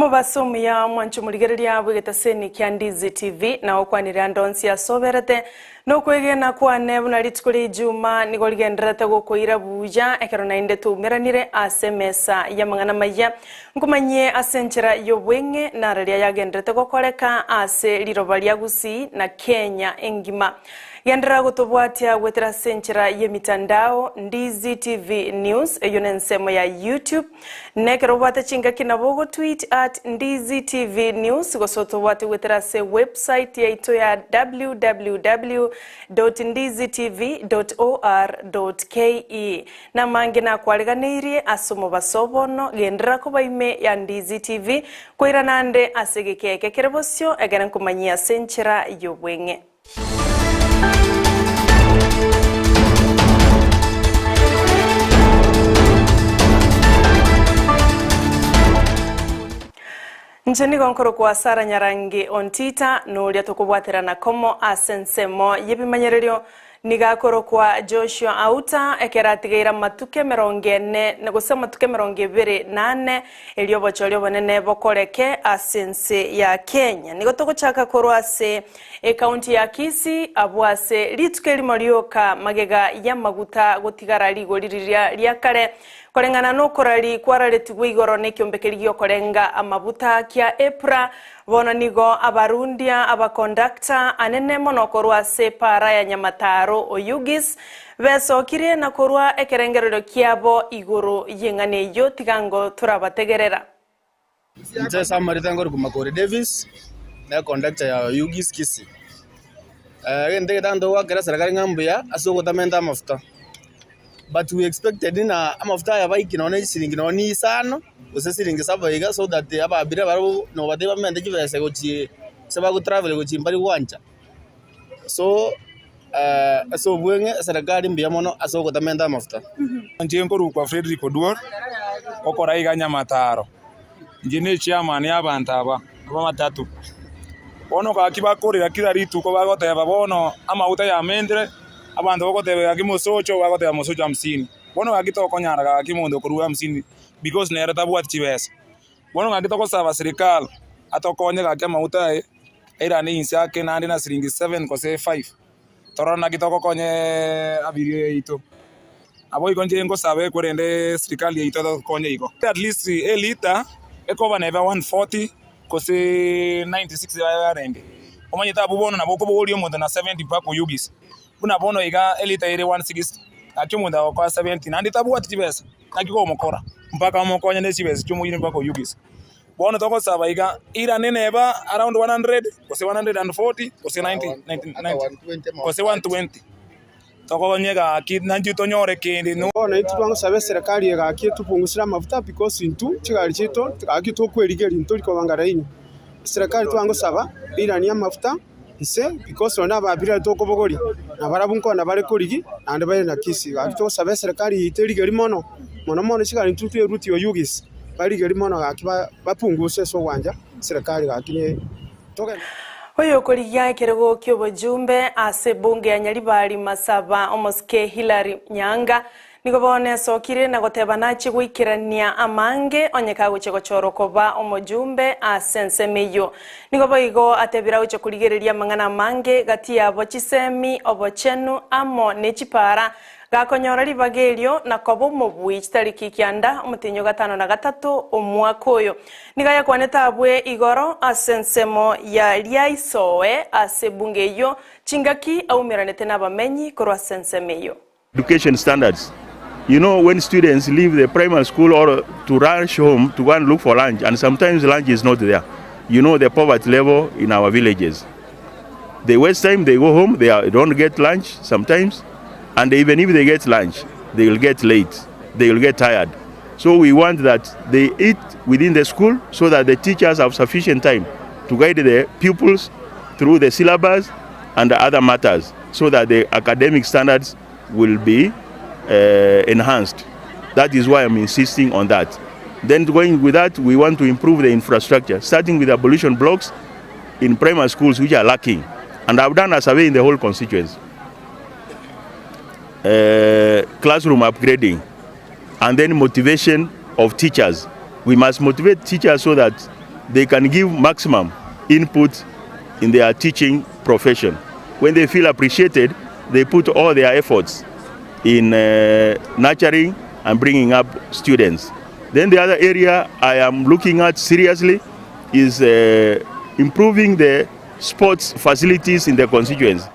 Mubasomu ya mwanchu muligereria bwegetaseni kya Ndizi TV na okwanira ndonsi ya soberete no kwegena kwane buna litukuli juma nigo ligenderete gokoira buja ekero na inde tumiranire asemesa ya mangana maya nkumanye asenchera yobwenge na raria yagenderete gokoreka ase liroba lya Gusi na Kenya engima yandra gotobwatia gwetera senchera ye mitandao Ndizi TV News eyonensemo ya YouTube nekero bwate chinga kinabogo tweet at Ndizi TV News gosoto bwate gwetera se website yaito ya www.ndizitv.or.ke na mange na kwaleganirie asomo basobono gendera kubaime ya Ndizi TV koira nande asegekeke kerebosyo egana kumanyia senchera yobwenge. Njeni gonkoro kwa Sara Nyarangi ontita nulia tukubwatira na komo asensemo yebimanyererio nigakoro kwa Joshua Auta ekeratigeira matuke merongene negose matuke merongevere nane eliobocho liobonene bokoreke asense ya Kenya nigotoko chaka korwase county ya Kisii abwase lituke limorioka magega ya maguta gotigara ligoriria liakare korengana no korali kwaraletigwe igoro nekyombekeri korenga amabuta kya Epra bono nigo abarundia abakondakta anene mono korwa separa ya Nyamataro oyugis beso kire na korwa ekerengerero kiabo igoro yengane yo tigango turabategerera. Nje Samaritan ngor kumakore Davis na conductor ya Oyugis Kisii. Ngende tando wakera serikali ngambuya asoko tamenda mafuta. But we expected na amafuta ya bike naone siringi noni sano use siringi sabaiga so that ababire baro no badeba mende kibese gochi seba go travel gochi mbali wanja so bwenge serikali mbia mono asoko tamenda mafuta nje nkoru kwa Frederick Oduor okora iga Nyamataro njine chairman y'abantu aba matatu bono kakiba korera kira rituko bagoteba bono amafuta ya mendre abantu bakotebe akimosocho bakotebe mosocho 50 bono gagitoko nyara gakimondo kuruwa 50 because nera tabwat chibesa bono gagitoko saba serikali atokonye gakemauta era ni insi yake nandi na siringi 7 kose 5 torona gitoko konye abiri ito abo ikonje ngo sabe kurende serikali ito konye iko at least elita ekova neva 140 kose 96 ya rende omanye tabu bono na boko bolio mo na 70 pako yugis kuna bono iga elita ire 160 akimunda kwa 70 nandi tabu atibesa nakiko mokora mpaka mokonya ne chibesa chumu ine mpaka yugis bono toko saba iga ira neneba around 100 kose 140 kose 90 kose 120 toko nyega akid nanju tonyore kende no bona itwango sabe serikali ega akitupungusira mafuta because intu chigali chito akitokwerigeri intu likobangara inyo serikali twango saba ira ni mafuta ise because ona babira tokobogori nabarabunko nabare korigi ande bare na Kisii akito sabe serikali iterigeri mono chigali intu ruti oyugis barigeri mono gakiba bapunguse so wanja serikali gakine toke Oyo koliya kerego kyobojumbe ase bunge ya Nyaribari Masaba omoske Hilary Nyanga nigobone sokire na goteba nachi gwikirania amange onyeka guche gochorokoba omojumbe asensemeyo nigoboigo atebira uche kuligereria mangana mange gati yabo chisemi obochenu amo nechipara gakonyora libagelio na kobo mobui chitariki kianda omutinyo 5 na 3 omwaka oyo nigaya kwaneta abwe igoro asensemo ya liaisoe ase bunge yo chingaki aumiranete nabamenyi korwa sensemeyo. Education standards. You know, when students leave the primary school or to rush home to go and look for lunch, and sometimes lunch is not there. You know the poverty level in our villages. They waste time, they go home, they don't get lunch sometimes, and even if they get lunch, they will get late, they will get tired. So we want that they eat within the school so that the teachers have sufficient time to guide the pupils through the syllabus and the other matters so that the academic standards will be enhanced. That is why I'm insisting on that. Then going with that, we want to improve the infrastructure, starting with abolition blocks in primary schools which are lacking. And I've done a survey in the whole constituency. Classroom upgrading, and then motivation of teachers. We must motivate teachers so that they can give maximum input in their teaching profession. When they feel appreciated, they put all their efforts in nurturing and bringing up students. Then the other area I am looking at seriously is improving the sports facilities in the constituency.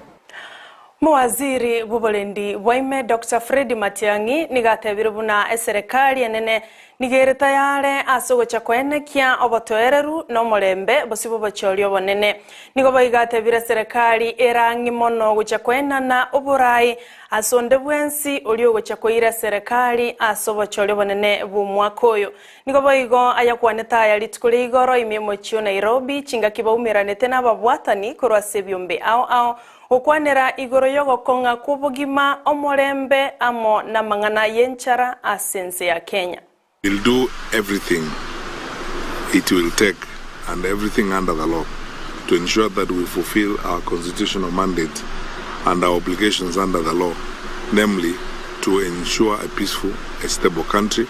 Mwaziri Bubolendi Waime Dr. Fred Matiangi nigatebire buna serikali enene nigereta yare asogocha kwenekia obotoereru no morembe bosibo bacholio bonene nigo baigatebire serikali erangi mono gocha kwenana oburai asonde bwensi olio gocha koira serikali asobocholio bonene bumwakoyo nigo baigo ayakwaneta yali tukule igoro imemo chio Nairobi chinga kibaumiranete n'ababwatani korwase byombe ao okwanera igoro yogo konga kubugima omorembe amo na mangana yenchara asense ya Kenya. We'll do everything it will take and everything under the law to ensure that we fulfill our constitutional mandate and our obligations under the law, namely to ensure a peaceful, a stable country,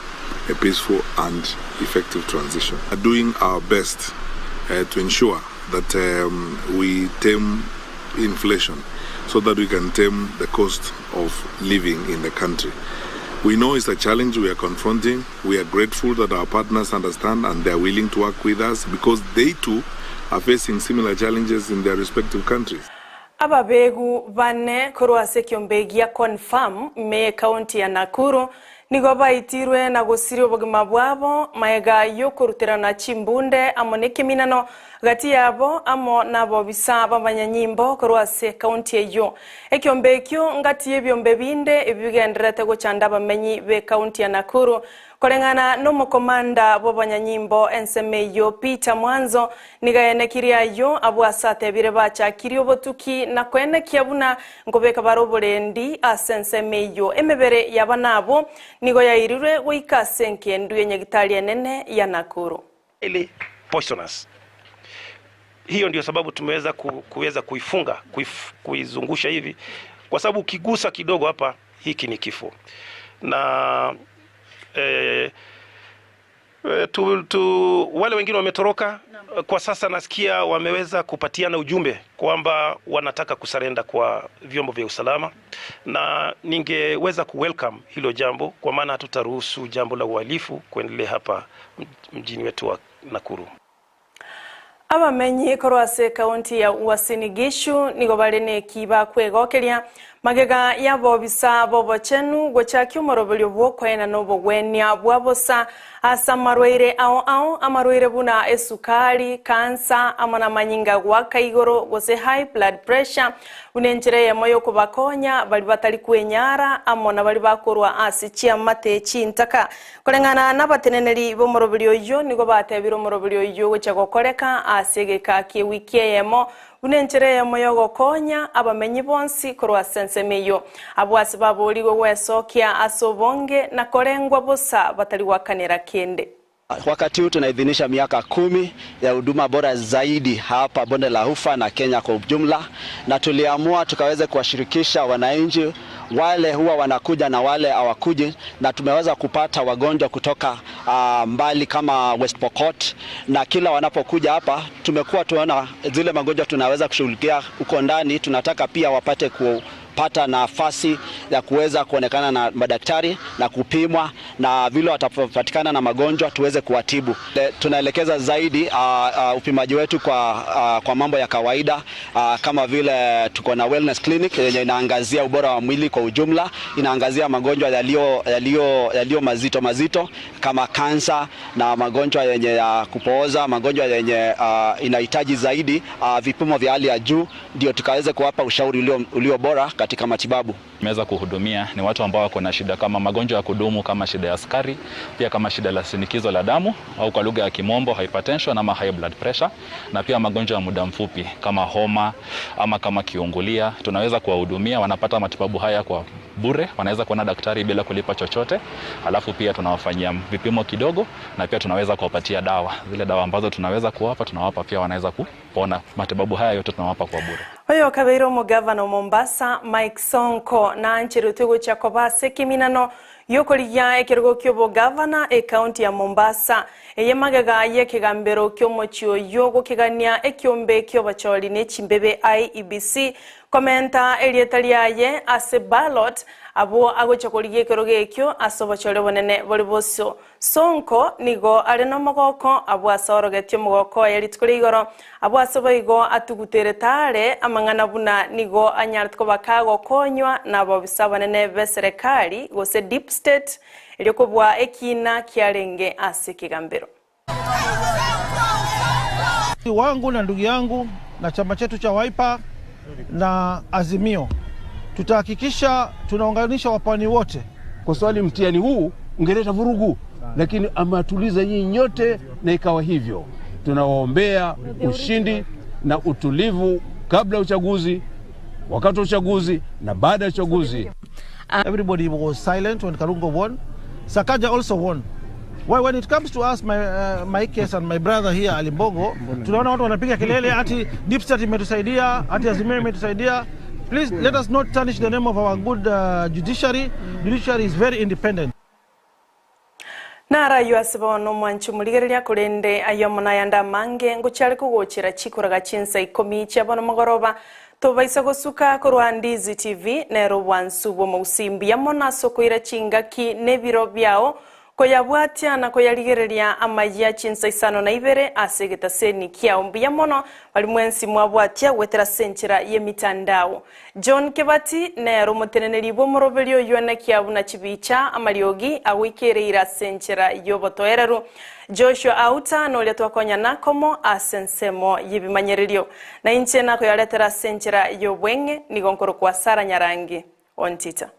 a peaceful and effective transition. We are doing our best to ensure that we tame inflation so that we can tame the cost of living in the country. We know it's a challenge we are confronting. We are grateful that our partners understand and they are willing to work with us because they too are facing similar challenges in their respective countries. Ababegu bane korwase kyombegia confirm me county ya Nakuru nigo baitirwe na gosirio bogima bwabo maega yo kurutira na chimbunde amoneke minano gati yabo amo nabo bisaba banyanyimbo korwase county eyo ekyombekyo ngati yebyombe binde ebigenderete go chanda bamenyi be county ya Nakuru kolengana no mukomanda bo banyanyimbo ensemeyo Peter Mwanzo nigayenekiria yo abwasate bire bacha kirio botuki na kwenekia buna ngobeka barobolendi asensemeyo emebere yabanabo nigo yairirwe goikasenke nduye nyegitali enene ya Nakuru ile poisonous. Hiyo ndio sababu tumeweza kuweza kuifunga kuizungusha hivi kwa sababu ukigusa kidogo hapa hiki ni kifo. Na wale wengine wametoroka kwa sasa nasikia wameweza kupatiana ujumbe kwamba wanataka kusarenda kwa vyombo vya usalama na ningeweza kuwelcome hilo jambo kwa maana hatutaruhusu jambo la uhalifu kuendelea hapa mjini wetu wa Nakuru. Abamenyi korwase county ya Uasin Gishu nigo barene kiba kwegokeria magega yabo bisa bobo chenu gochakyo morobelyo bwokwena no bogwenya bwabosa asamarweire ao amarweire buna esukari kansa amana manyinga gwaka igoro gose high blood pressure unenjere yamoyo kubakonya bali batali kwenyara amona bali bakorwa asichia mate chintaka kolengana nabateneneri bo morobelyo yo nigo batebiro morobelyo yo gochagokoreka asegeka ki wiki yemo unenjere yamoyo gokonya abamenyi bonsi korwa sensemeyo abwasi baboligo wesokia asobonge na korengwa bosa batali wakanera kende. Wakati huu tunaidhinisha miaka 10 ya huduma bora zaidi hapa Bonde la Ufa na Kenya kwa ujumla, na tuliamua tukaweze kuwashirikisha wananchi wale huwa wanakuja na wale hawakuji, na tumeweza kupata wagonjwa kutoka mbali kama West Pokot, na kila wanapokuja hapa tumekuwa tuona zile magonjwa tunaweza kushughulikia huko ndani. Tunataka pia wapate kupata nafasi ya kuweza kuonekana na madaktari na kupimwa, na vile watapatikana na magonjwa tuweze kuwatibu. Tunaelekeza zaidi upimaji wetu kwa mambo ya kawaida, kama vile tuko na wellness clinic yenye inaangazia ubora wa mwili kwa ujumla, inaangazia magonjwa yaliyo mazito kama kansa na magonjwa yenye ya kupooza, magonjwa yenye inahitaji zaidi vipimo vya hali ya juu, ndio tukaweze kuwapa ushauri ulio bora katika matibabu. Tumeweza kuhudumia ni watu ambao wako na shida kama magonjwa ya kudumu kama shida ya sukari, pia kama shida la shinikizo la damu au kwa lugha ya kimombo hypertension ama high blood pressure, na pia magonjwa ya muda mfupi kama homa ama kama kiungulia. Tunaweza kuwahudumia, wanapata matibabu haya kwa bure, wanaweza kuona daktari bila kulipa chochote. Alafu pia tunawafanyia vipimo kidogo, na pia tunaweza kuwapatia dawa. Zile dawa ambazo tunaweza kuwapa, tunawapa pia wanaweza kupona. Matibabu haya yote tunawapa kwa bure. Oyo kabeiro mo governor Mombasa Mike Sonko na anchirutugo chakobase kiminano yokoligia ekirugo kyobo governor county ya Mombasa eyemagaga yekigambero kyomochio yogo kigania ekyombe kyobacholi nechimbebe IEBC komenta elietaliaye ase ballot abo agochokoligia ekirugo ekyo asobachole bonene boliboso sonko nigo ari no mogoko abo asorogetyo mogoko yalitukole igoro abo asoboigo atugutere tare amangana buna nigo anyartko bakago konywa nabo bisabanene beserekali gose deep state ilikobwa ekina kiarenge ase kigambero wangu na ndugu yangu na chama chetu cha Wiper na Azimio tutahakikisha tunaunganisha wapwani wote. Kwa swali mtihani huu ungeleta vurugu, lakini amatuliza nyinyi nyote na ikawa hivyo. Tunawaombea ushindi na utulivu kabla uchaguzi, wakati uchaguzi na baada ya uchaguzi. Everybody was silent when Kalungo won. Sakaja also won. Why, when it comes to us, my case and my brother here Alimbogo, tunaona watu wanapiga kelele ati deep state imetusaidia, ati Azimio imetusaidia. Please let us not tarnish the name of our good judiciary. Judiciary is very independent. Nara yuasiba no mwanchu muligereria kurende ayomona yanda mange nguchari kugochira chikuraga chinsa ikomi chabona magoroba tobaisa gosuka korwa Ndizi TV nero bwansubo musimbi yamona sokoira chingaki nebiro byao koyabwatia na koyaligereria Amayia Chinsa Isano na Ibere asegeta seni kia umbiya mono walimwensi mwabwatia wetera senchira ye mitandao. John Kebati nero muteneneri bomorobelio yuana kia una chibicha amaliogi awikereira senchira yobotoereru. Joshua Auta no leto akonya nakomo asensemo yibimanyererio na inche nako yaletera senchira yobwenge nigonkoro kwa Sara Nyarangi on Twitter.